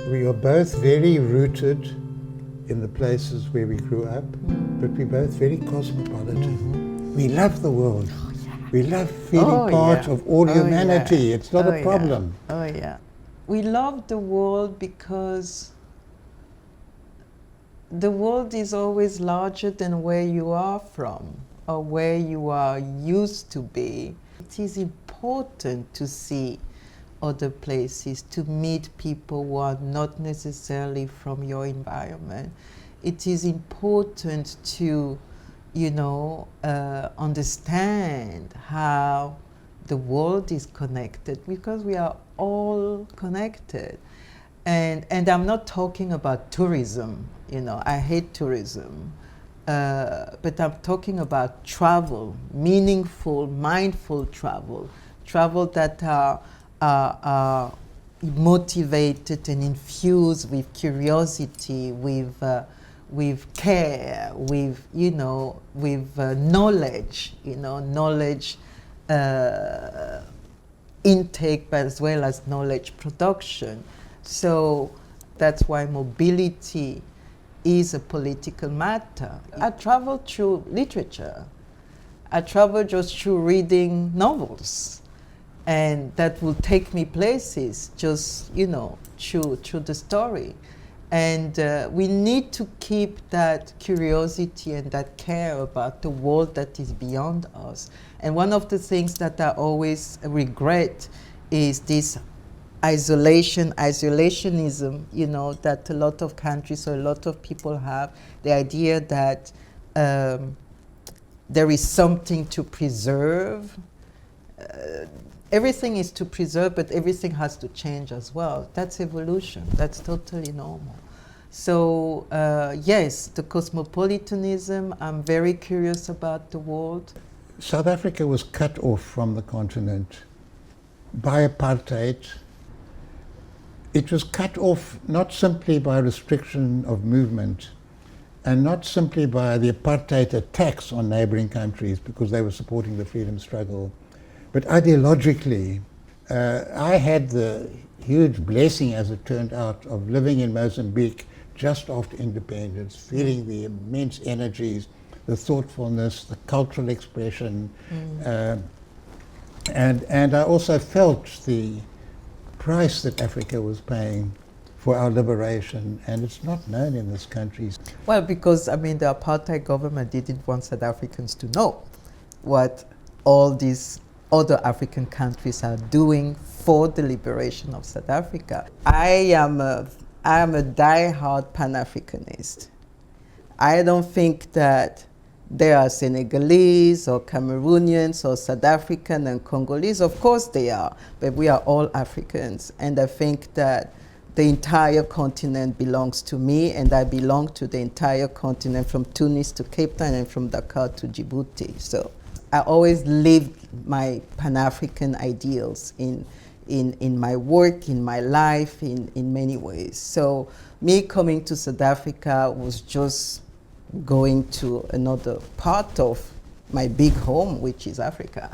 We are both very rooted in the places where we grew up, but we're both very cosmopolitan. We love the world. We love feeling part of all humanity. It's not a problem. We love the world because the world is always larger than where you are from or where you are used to be. It is important to see other places, to meet people who are not necessarily from your environment. It is important to, understand how the world is connected, because we are all connected. And I'm not talking about tourism, I hate tourism. But I'm talking about travel, meaningful, mindful travel, travel that are motivated and infused with curiosity, with care, with knowledge, knowledge intake, but as well as knowledge production. So that's why mobility is a political matter. I travel through literature. I travel just through reading novels. And that will take me places, just, through the story. And we need to keep that curiosity and that care about the world that is beyond us. And one of the things that I always regret is this isolationism, that a lot of countries or a lot of people have, the idea that there is something to preserve. Everything is to preserve, but everything has to change as well. That's evolution. That's totally normal. So yes, the cosmopolitanism, I'm very curious about the world. South Africa was cut off from the continent by apartheid. It was cut off not simply by restriction of movement and not simply by the apartheid attacks on neighboring countries because they were supporting the freedom struggle, but ideologically. I had the huge blessing, as it turned out, of living in Mozambique just after independence, feeling the immense energies, the thoughtfulness, the cultural expression, and I also felt the price that Africa was paying for our liberation, and it's not known in this country. Well, because the apartheid government didn't want South Africans to know what all these other African countries are doing for the liberation of South Africa. I am a die-hard Pan-Africanist. I don't think that there are Senegalese or Cameroonians or South African and Congolese. Of course they are, but we are all Africans. And I think that the entire continent belongs to me, and I belong to the entire continent, from Tunis to Cape Town and from Dakar to Djibouti. So I always lived my Pan-African ideals in my work, in my life, in many ways. So me coming to South Africa was just going to another part of my big home, which is Africa.